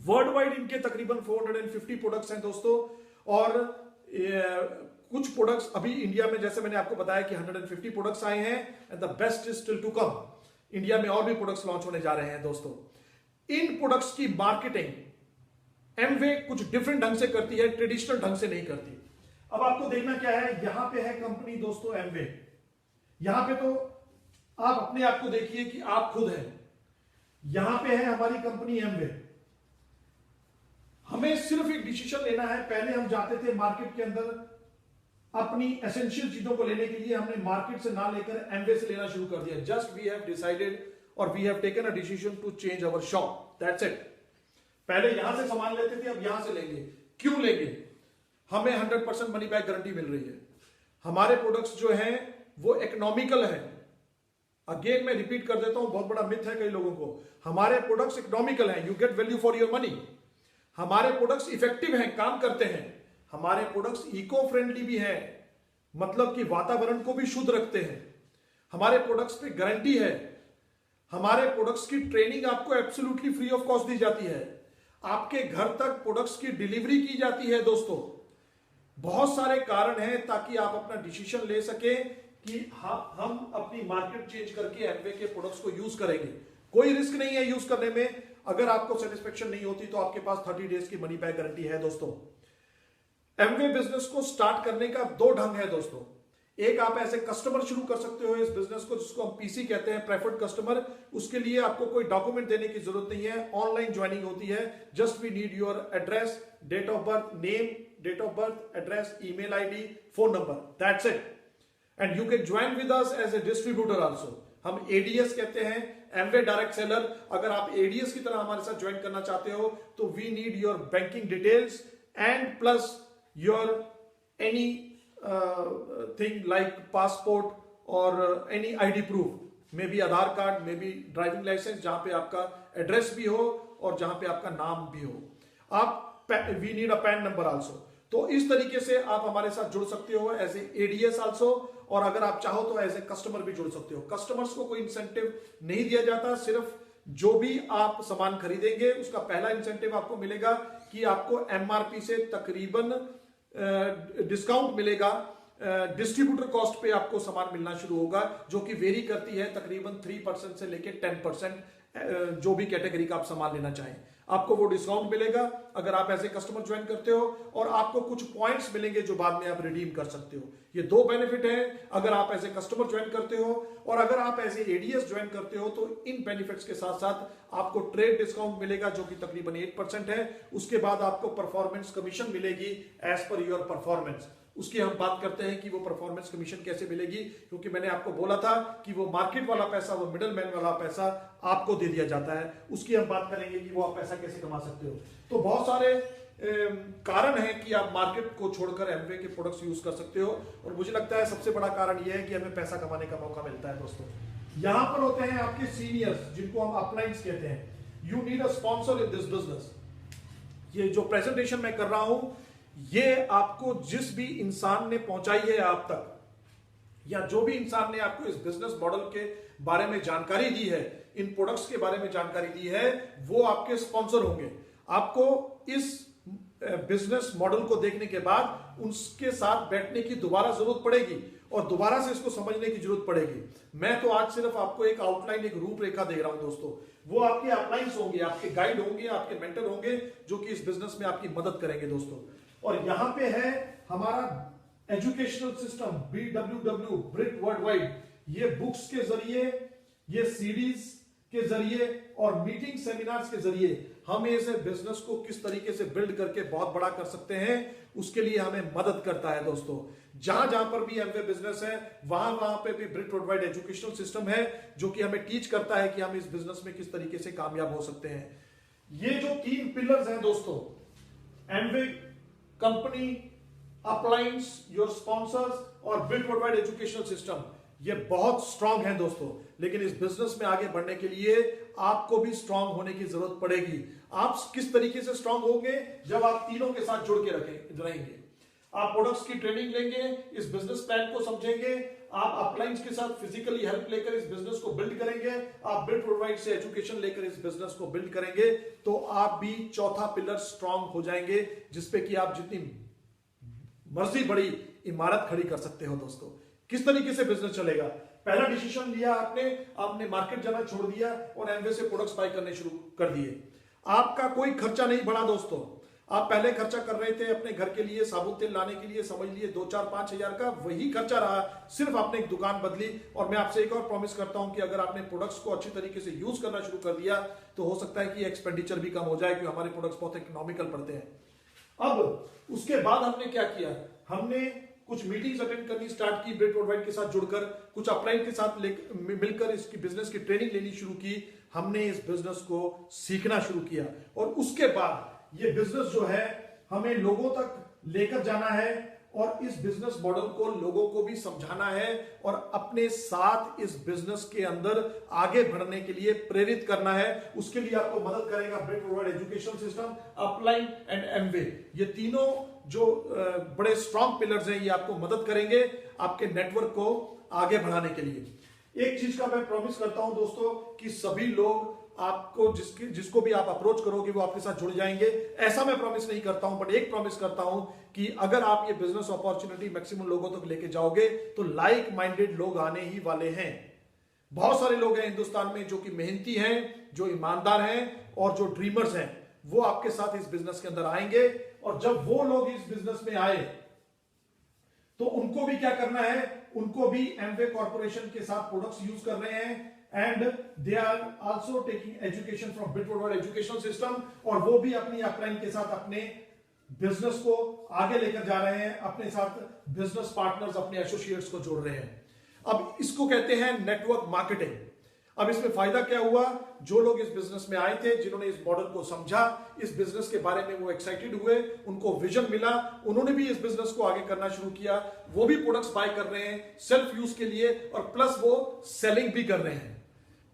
Speaker 1: world wide इनके तकरीबन 450 प्रोडक्ट्स हैं दोस्तों। और कुछ प्रोडक्ट्स अभी इंडिया में, जैसे मैंने आपको बताया कि 150 प्रोडक्ट्स आए हैं, and the best is still to come. India में और भी प्रोडक्ट्स लॉन्च होने जा रहे हैं दोस्तों। इन प्रोडक्ट्स की मार्केटिंग एमवे कुछ डिफरेंट ढंग से करती है, ट्रेडिशनल ढंग से नहीं करती। अब आपको देखना क्या है, यहां पे है कंपनी दोस्तों एमवे। यहां पे तो आप अपने आप को देखिए कि आप खुद हैं। यहां पे है हमारी कंपनी एमवे। हमें सिर्फ एक डिसीजन लेना है। पहले हम जाते थे मार्केट के अंदर अपनी एसेंशियल चीजों को लेने के लिए, हमने मार्केट से ना लेकर एमवे से लेना शुरू कर दिया। जस्ट वी हैव डिसाइडेड और we have taken a decision to change our shop, that's it. पहले यहां से सामान लेते थे, अब यहां से लेंगे। क्यों लेंगे? हमें 100% मनी बैक गारंटी मिल रही है। हमारे प्रोडक्ट्स जो हैं वो इकोनॉमिकल है। अगेन मैं रिपीट कर देता हूं, बहुत बड़ा मिथ है कई लोगों को, हमारे प्रोडक्ट्स इकोनॉमिकल हैं, you get value for your money. हमारे प्रोडक्ट्स इफेक्टिव हैं, काम करते हैं। हमारे प्रोडक्ट्स इको फ्रेंडली भी हैं, मतलब कि वातावरण को भी शुद्ध रखते हैं। हमारे प्रोडक्ट्स पे गारंटी है। हमारे प्रोडक्ट्स की ट्रेनिंग आपको एब्सोल्युटली फ्री ऑफ कॉस्ट दी जाती है। आपके घर तक प्रोडक्ट्स की डिलीवरी की जाती है। दोस्तों, बहुत सारे कारण हैं ताकि आप अपना डिसीजन ले सके कि हम अपनी मार्केट चेंज करके एमवे के प्रोडक्ट्स को यूज करेंगे। कोई रिस्क नहीं है यूज करने में। अगर आपको सेटिस्फेक्शन नहीं होती तो आपके पास 30 डेज की मनी बैक गारंटी है। दोस्तों, एमवे बिजनेस को स्टार्ट करने का दो ढंग है दोस्तों। एक, आप ऐसे कस्टमर शुरू कर सकते हो इस बिजनेस को, जिसको हम पीसी कहते हैं, प्रेफर्ड कस्टमर। उसके लिए आपको कोई डॉक्यूमेंट देने की जरूरत नहीं है, ऑनलाइन ज्वाइनिंग होती है। Just we need your address, date of birth, name, date of birth, address, email ID, phone number, that's it. And you can join with us as a distributor also. हम ADS कहते हैं, Amway direct seller. अगर आप ADS की तरह हमारे साथ join करना चाहते हो तो we need your banking details and plus your anything like passport और any ID proof, may be Aadhaar card, may be driving licence, जहां पे आपका एड्रेस भी हो और जहां पे आपका नाम भी हो। आप we need a PAN number also. तो इस तरीके से आप हमारे साथ जुड़ सकते हो एज ए एडीएस आल्सो, और अगर आप चाहो तो एज ए कस्टमर भी जुड़ सकते हो। कस्टमर्स को कोई इंसेंटिव नहीं दिया जाता, सिर्फ जो भी आप सामान खरीदेंगे उसका पहला इंसेंटिव आपको मिलेगा कि आपको एमआरपी से तकरीबन डिस्काउंट मिलेगा। डिस्ट्रीब्यूटर कॉस्ट पे आपको सामान मिलना शुरू होगा, जो कि वेरी करती है तकरीबन 3% से लेके 10%, जो भी कैटेगरी का आप सामान लेना चाहें आपको वो डिस्काउंट मिलेगा अगर आप ऐसे कस्टमर ज्वाइन करते हो, और आपको कुछ पॉइंट्स मिलेंगे जो बाद में आप रिडीम कर सकते हो। ये दो बेनिफिट है अगर आप ऐसे कस्टमर ज्वाइन करते हो, और अगर आप ऐसे एडीएस ज्वाइन करते हो तो इन बेनिफिट्स के साथ साथ आपको ट्रेड डिस्काउंट मिलेगा जो कि तकरीबन 8% है। उसके बाद आपको परफॉर्मेंस कमीशन मिलेगी एज पर योर परफॉर्मेंस। उसकी हम बात करते हैं कि वो परफॉर्मेंस कमीशन कैसे मिलेगी, क्योंकि मैंने आपको बोला था कि वो मार्केट वाला पैसा, वो मिडल मैन वाला पैसा आपको दे दिया जाता है। उसकी हम बात करेंगे कि वो आप पैसा कैसे कमा सकते हो। तो बहुत सारे कारण है कि आप मार्केट को छोड़कर एमवे के प्रोडक्ट्स यूज कर सकते हो, और मुझे लगता है सबसे बड़ा कारण यह है कि हमें पैसा कमाने का मौका मिलता है। दोस्तों, यहां पर होते हैं आपके सीनियर्स, जिनको हम अपलाइंस कहते हैं। You need a sponsor in this business. ये जो प्रेजेंटेशन मैं कर रहा हूं, ये आपको जिस भी इंसान ने पहुंचाई है आप तक, या जो भी इंसान ने आपको इस बिजनेस मॉडल के बारे में जानकारी दी है, इन प्रोडक्ट्स के बारे में जानकारी दी है, वो आपके स्पॉन्सर होंगे। आपको इस बिजनेस मॉडल को देखने के बाद उसके साथ बैठने की दोबारा जरूरत पड़ेगी और दोबारा से इसको समझने की जरूरत पड़ेगी। मैं तो आज सिर्फ आपको एक आउटलाइन, एक रूपरेखा दे रहा हूं दोस्तों। वो आपके अपलाइंस होंगे, आपके गाइड होंगे, आपके मेंटर होंगे, जो कि इस बिजनेस में आपकी मदद करेंगे दोस्तों। और यहां पे है हमारा educational system BWW, Brit world wide. ये बुक्स के जरिए, ये सीडीज के जरिए और मीटिंग सेमिनार्स के जरिए हम इस बिजनेस को किस तरीके से बिल्ड करके बहुत बड़ा कर सकते हैं, उसके लिए हमें मदद करता है दोस्तों। जहां जहां पर भी एमवे बिजनेस है, वहां वहां पे भी ब्रिट वर्ल्ड वाइड एजुकेशनल सिस्टम है, जो कि हमें टीच करता है कि हम इस बिजनेस में किस तरीके से कामयाब हो सकते हैं। ये जो 3 पिलर्स हैं दोस्तों, एमवे कंपनी, अपलाइंस, योर स्पॉन्सर्स और ब्रिट वर्ल्ड वाइड एजुकेशनल सिस्टम, ये बहुत स्ट्रांग है दोस्तों। लेकिन इस बिजनेस में आगे बढ़ने के लिए आपको भी स्ट्रांग होने की जरूरत पड़ेगी। आप किस तरीके से स्ट्रांग होंगे? जब आप तीनों के साथ जुड़ के रहेंगे। आप प्रोडक्ट्स की ट्रेनिंग लेंगे, इस बिजनेस प्लान को समझेंगे, आप अपलाइंस के साथ फिजिकली हेल्प लेकर इस बिजनेस को बिल्ड करेंगे, आप ब्रिट वर्ल्ड वाइड से एजुकेशन लेकर इस बिजनेस को बिल्ड करेंगे, तो आप भी चौथा पिलर स्ट्रांग हो जाएंगे, जिसपे कि आप जितनी मर्जी बड़ी इमारत खड़ी कर सकते हो दोस्तों। किस तरीके से बिजनेस चलेगा? पहला डिसीजन लिया आपने मार्केट जाना छोड़ दिया और एमवे से प्रोडक्ट्स बाय करने शुरू कर दिए। आपका कोई खर्चा नहीं बढ़ा दोस्तों। आप पहले खर्चा कर रहे थे अपने घर के लिए, साबुन तेल लाने के लिए, समझ लिए 2-4-5 हजार का वही खर्चा रहा, सिर्फ आपने एक दुकान बदली। और मैं आपसे एक और प्रॉमिस करता हूं कि अगर आपने प्रोडक्ट्स को अच्छी तरीके से यूज करना शुरू कर दिया तो हो सकता है कि एक्सपेंडिचर भी कम हो जाए, क्योंकि हमारे प्रोडक्ट्स बहुत इकोनॉमिकल पड़ते हैं। अब उसके बाद हमने क्या किया? हमने कुछ मीटिंग्स अटेंड करनी स्टार्ट की ब्रेट वर्ल्डवाइड के साथ जुड़कर, कुछ अपलाइन के साथ मिलकर इसकी बिजनेस की ट्रेनिंग लेनी शुरू की। हमने इस बिजनेस को सीखना शुरू किया और उसके बाद ये बिजनेस जो है हमें लोगों तक लेकर जाना है और इस बिजनेस मॉडल को लोगों को भी समझाना है और अपने साथ इस बिजनेस के अंदर आगे बढ़ने के लिए प्रेरित करना है। उसके लिए आपको मदद करेगा Brett worldwide education system, upline and Amway. ये तीनों जो बड़े स्ट्रॉन्ग पिलर्स हैं, ये आपको मदद करेंगे आपके नेटवर्क को आगे बढ़ाने के लिए। एक चीज का मैं प्रॉमिस करता हूं दोस्तों कि सभी लोग आपको जिसको भी आप अप्रोच करोगे वो आपके साथ जुड़ जाएंगे, ऐसा मैं प्रॉमिस नहीं करता हूं, बट एक प्रॉमिस करता हूं कि अगर आप ये बिजनेस अपॉर्चुनिटी मैक्सिमम लोगों तक लेके जाओगे तो लाइक माइंडेड लोग आने ही वाले हैं। बहुत सारे लोग हैं हिंदुस्तान में जो कि मेहनती हैं, जो ईमानदार हैं और जो ड्रीमर्स हैं, वो आपके साथ इस बिजनेस के अंदर आएंगे। और जब वो लोग इस बिजनेस में आए तो उनको भी क्या करना है, उनको भी एमवे कॉर्पोरेशन के साथ प्रोडक्ट्स यूज कर रहे हैं and they are also taking education from Brett worldwide education system, और वो भी अपनी अपलाइन के साथ अपने बिजनेस को आगे लेकर जा रहे हैं, अपने साथ बिजनेस पार्टनर्स, अपने एसोसिएट्स को जोड़ रहे हैं। अब इसको कहते हैं नेटवर्क मार्केटिंग। अब इसमें फायदा क्या हुआ, जो लोग इस बिजनेस में आए थे, जिन्होंने इस मॉडल को समझा, इस बिजनेस के बारे में वो एक्साइटेड हुए, उनको विजन मिला, उन्होंने भी इस बिजनेस को आगे करना शुरू किया। वो भी प्रोडक्ट्स बाय कर रहे हैं सेल्फ यूज के लिए और प्लस वो सेलिंग भी कर रहे हैं।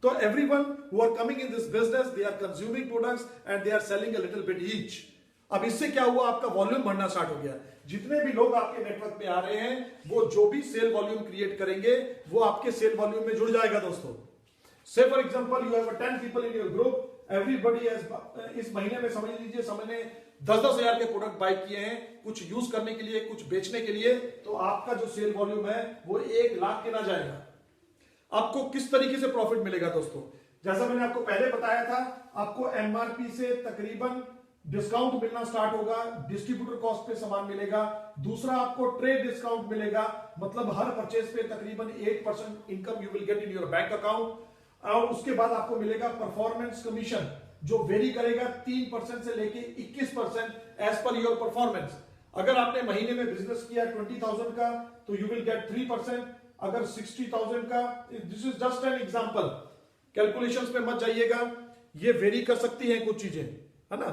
Speaker 1: तो everyone who are coming in this business, they are consuming products and they are selling a little bit each. अब इससे क्या हुआ, आपका वॉल्यूम बढ़ना स्टार्ट हो गया। जितने भी लोग आपके नेटवर्क में आ रहे हैं, वो जो भी सेल वॉल्यूम क्रिएट करेंगे वो आपके सेल वॉल्यूम में जुड़ जाएगा दोस्तों। से for example you have 10 people in your group, everybody has, इस महीने में समझ लीजिए सबने 10-10 हजार के प्रोडक्ट बाय किए हैं, कुछ यूज करने के लिए, कुछ बेचने के लिए, तो आपका जो सेल वॉल्यूम है वो 1 लाख के ना जाएगा। आपको किस तरीके से प्रॉफिट मिलेगा दोस्तों, जैसा मैंने आपको पहले बताया था, आपको एमआरपी से तकरीबन डिस्काउंट मिलना स्टार्ट होगा, डिस्ट्रीब्यूटर कॉस्ट पे सामान मिलेगा। दूसरा, आपको ट्रेड डिस्काउंट मिलेगा, मतलब हर परचेज पे तकरीबन 8% income you will get in your bank account. और उसके बाद आपको मिलेगा परफॉर्मेंस कमीशन, जो वेरी करेगा 3% से लेके 21% एज पर योर परफॉर्मेंस। अगर आपने महीने में बिजनेस किया 20,000 का तो यू विल गेट 3%, अगर 60,000 का, this is just an example, calculations पे मत जाइएगा, ये वेरी कर सकती हैं कुछ चीजें, है ना।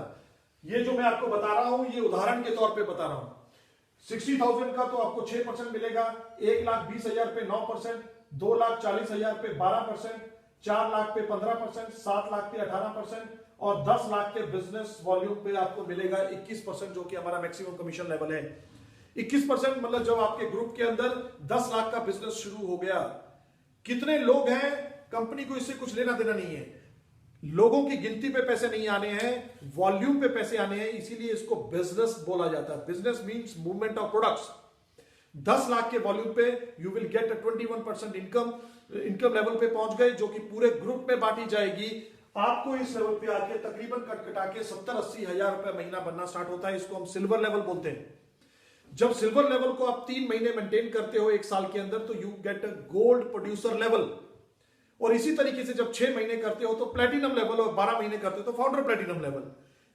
Speaker 1: ये जो मैं आपको बता रहा हूं ये उदाहरण के तौर पे बता रहा हूं। 60,000 का तो आपको 6% मिलेगा, 1,20,000 पे 9%, 2,40,000 पे 12%, 4 लाख पे 15%, 7 लाख पे 18% और 10 लाख के बिजनेस वॉल्यूम पे आपको मिलेगा 21%, जो कि हमारा मैक्सिमम कमीशन लेवल है। 21% मतलब जब आपके ग्रुप के अंदर 10 लाख का बिजनेस शुरू हो गया, कितने लोग हैं, कंपनी को इससे कुछ लेना देना नहीं है, लोगों की गिनती पे पैसे नहीं आने हैं, वॉल्यूम पे पैसे आने हैं, इसीलिए इसको बिजनेस बोला जाता है। Business means movement of products. 10 lakh के वॉल्यूम पे you will gate 21% income level पे पहुंच गए, जो कि पूरे ग्रुप में बांटी जाएगी। आपको इस लेवल पे आके तकरीबन कटा के 70-80 हजार रुपए महीना बनना स्टार्ट होता है। इसको हम सिल्वर लेवल बोलते हैं। जब सिल्वर लेवल को आप 3 महीने मेंटेन करते हो 1 साल के अंदर, तो you get a gold producer level. और इसी तरीके से जब 6 महीने करते हो तो प्लेटिनम लेवल, और 12 महीने करते हो तो फाउंडर प्लेटिनम लेवल।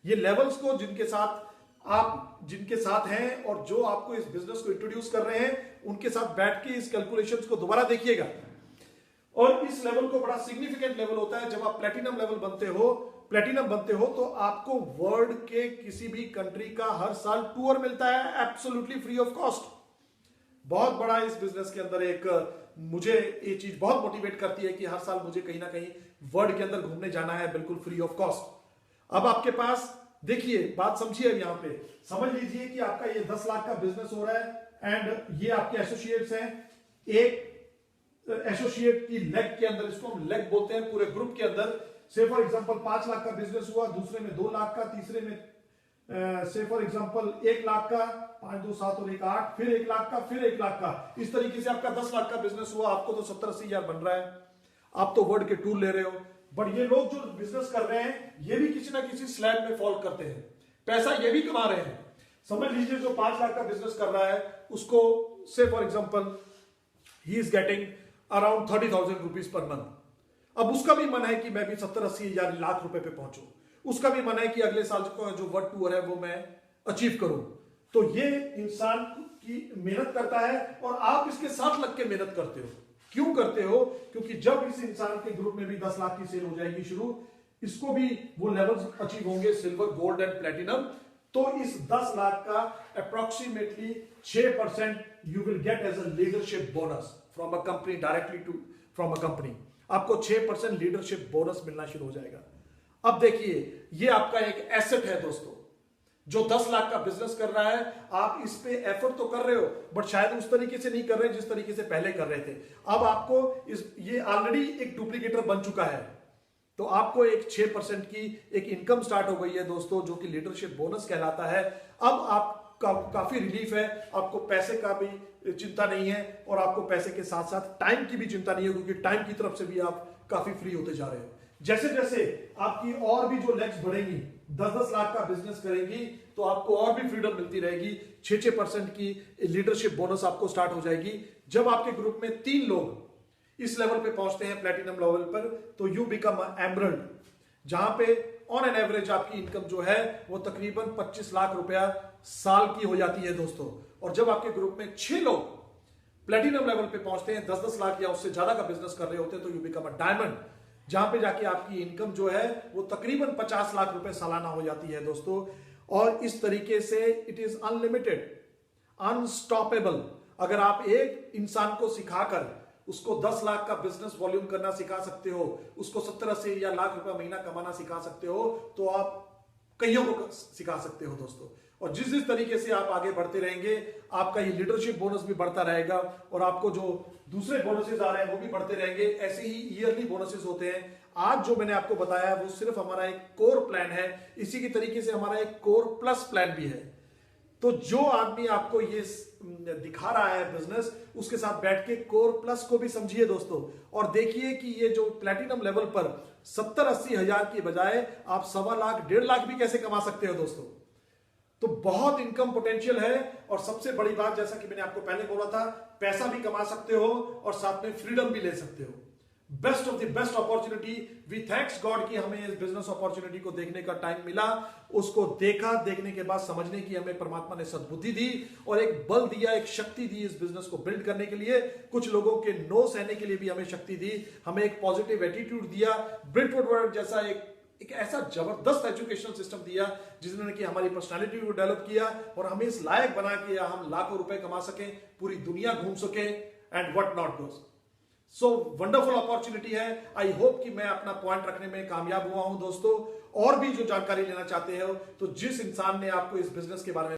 Speaker 1: ये लेवल्स को जिनके साथ हैं और जो आपको इस बिजनेस को इंट्रोड्यूस कर रहे हैं, उनके साथ बैठ के इस कैलकुलेशंस को दोबारा देखिएगा। और इस लेवल को बड़ा सिग्निफिकेंट लेवल होता है। जब आप प्लेटिनम लेवल बनते हो तो आपको वर्ल्ड के किसी भी कंट्री का हर साल टूर मिलता है एब्सोल्युटली फ्री ऑफ कॉस्ट। बहुत बड़ा इस बिजनेस के अंदर एक मुझे ये चीज बहुत मोटिवेट करती है कि हर साल मुझे कहीं ना कहीं वर्ल्ड के अंदर घूमने जाना है बिल्कुल फ्री ऑफ कॉस्ट। अब आपके पास देखिए, बात समझिए, यहां पे समझ लीजिए कि आपका ये 10 लाख का बिजनेस हो रहा है एंड ये आपके एसोसिएट्स हैं। एक एसोसिएट की लेग के अंदर, इसको हम लेग बोलते हैं, पूरे ग्रुप के अंदर से फॉर एग्जांपल 5 लाख का बिजनेस हुआ, दूसरे में 2 लाख का, तीसरे में से फॉर एग्जांपल 1 लाख का, 5 2 7 और 1 8, फिर 1 लाख का, फिर 1 लाख का। इस तरीके से आपका 10 लाख का बिजनेस हुआ। आपको तो 70-80 हजार बन रहा है, आप तो वर्ल्ड के टूर ले रहे हो। बट ये लोग जो बिजनेस कर रहे हैं, ये भी किसी ना किसी स्लैब में फॉल करते हैं, पैसा ये भी कमा रहे हैं। समझ लीजिए जो 5 लाख का बिजनेस कर रहा है, उसको से for example he is getting around 30,000 rupees per month. अब उसका भी मन है कि मैं भी 70-80 हजार लाख रुपए पे पहुंचूं। उसका भी मन है कि अगले साल का जो वर्ल्ड टूर है वो मैं अचीव करूं। तो ये इंसान की मेहनत करता है और आप इसके साथ लग के मेहनत करते हो। क्यों करते हो? क्योंकि जब इस इंसान के ग्रुप में भी 10 लाख की सेल हो जाएगी शुरू, इसको भी वो लेवल्स अचीव होंगे सिल्वर, गोल्ड एंड प्लेटिनम, तो इस 10 लाख का approximately 6% you will get as a leadership bonus from a company, directly to from a company. आपको 6% लीडरशिप बोनस मिलना शुरू हो जाएगा। अब देखिए, ये आपका एक एसेट है दोस्तों, जो 10 लाख का बिजनेस कर रहा है। आप इस पे एफर्ट तो कर रहे हो, बट शायद उस तरीके से नहीं कर रहे जिस तरीके से पहले कर रहे थे। अब आपको ये ऑलरेडी एक डुप्लीकेटर बन चुका है, तो आपको एक 6% की एक इनकम स्टार्ट हो गई है दोस्तों, जो कि लीडरशिप बोनस कहलाता है। अब आपका काफी रिलीफ है, आपको पैसे का भी चिंता नहीं है और आपको पैसे के साथ साथ टाइम की भी चिंता नहीं है, क्योंकि टाइम की तरफ से भी आप काफी फ्री होते जा रहे हो। जैसे जैसे आपकी और भी जो लेग्स बढ़ेंगी, 10-10 लाख का बिजनेस करेंगी, तो आपको और भी फ्रीडम मिलती रहेगी। 6% की लीडरशिप बोनस आपको स्टार्ट हो जाएगी। जब आपके ग्रुप में 3 लोग इस लेवल पे पहुंचते हैं, प्लेटिनम लेवल पर, तो यू बिकम एमरल्ड, जहां पे ऑन एन एवरेज आपकी इनकम जो है वो तकरीबन 25 लाख रुपया साल की हो जाती है दोस्तों। और जब आपके ग्रुप में 6 लोग प्लेटिनम लेवल पे पहुंचते हैं, 10-10 लाख या उससे ज्यादा का बिजनेस कर रहे होते हैं, तो यू बिकम अ डायमंड, जहां पे जाके आपकी इनकम जो है वो तकरीबन 50 लाख रुपए सालाना हो जाती है दोस्तों। और इस तरीके से इट इज अनलिमिटेड, अनस्टॉपेबल। अगर आप एक इंसान को सिखाकर उसको 10 लाख का बिजनेस वॉल्यूम करना सिखा सकते हो, उसको 70-80 या लाख रुपया महीना कमाना सिखा सकते हो, तो आप कईयों को सिखा सकते हो दोस्तों। और जिस जिस तरीके से आप आगे बढ़ते रहेंगे, आपका ये लीडरशिप बोनस भी बढ़ता रहेगा और आपको जो दूसरे बोनसेस आ रहे हैं वो भी बढ़ते रहेंगे। ऐसे ही ईयरली बोनसेस होते हैं। आज जो मैंने आपको बताया वो सिर्फ हमारा एक कोर प्लान है, इसी की तरीके से हमारा एक कोर प्लस प्लान भी है। तो जो आदमी आपको ये दिखा रहा है बिजनेस, उसके साथ बैठ के कोर प्लस को भी समझिए दोस्तों, और देखिए कि ये जो प्लेटिनम लेवल पर 70-80 हजार की बजाय आप 1.25 लाख 1.5 लाख भी कैसे कमा सकते हो दोस्तों। तो बहुत इनकम पोटेंशियल है। और सबसे बड़ी बात, जैसा कि मैंने आपको पहले बोला था, पैसा भी कमा सकते हो और साथ में फ्रीडम भी ले सकते हो। Best of the best opportunity. We thanks God कि हमें इस बिजनेस अपॉर्चुनिटी को देखने का टाइम मिला। उसको देखा, देखने के बाद समझने की हमें परमात्मा ने सद्बुद्धि दी और एक बल दिया, एक शक्ति दी इस बिजनेस को बिल्ड करने के लिए। कुछ लोगों के नो सहने के लिए भी हमें शक्ति दी, हमें एक पॉजिटिव एटीट्यूड दिया। ब्रिटवुड वर्ल्ड जैसा एक ऐसा जबरदस्त एजुकेशनल सिस्टम दिया जिन्होंने कि हमारी पर्सनालिटी को डेवलप किया और हमें इस लायक बना कि हम लाखों रुपए कमा सकें, पूरी दुनिया घूम सकें and what not goes. So wonderful opportunity है। आई होप कि मैं अपना पॉइंट रखने में कामयाब हुआ हूं दोस्तों। और भी जो जानकारी लेना चाहते हो, तो जिस इंसान ने आपको इस बिजनेस के बारे में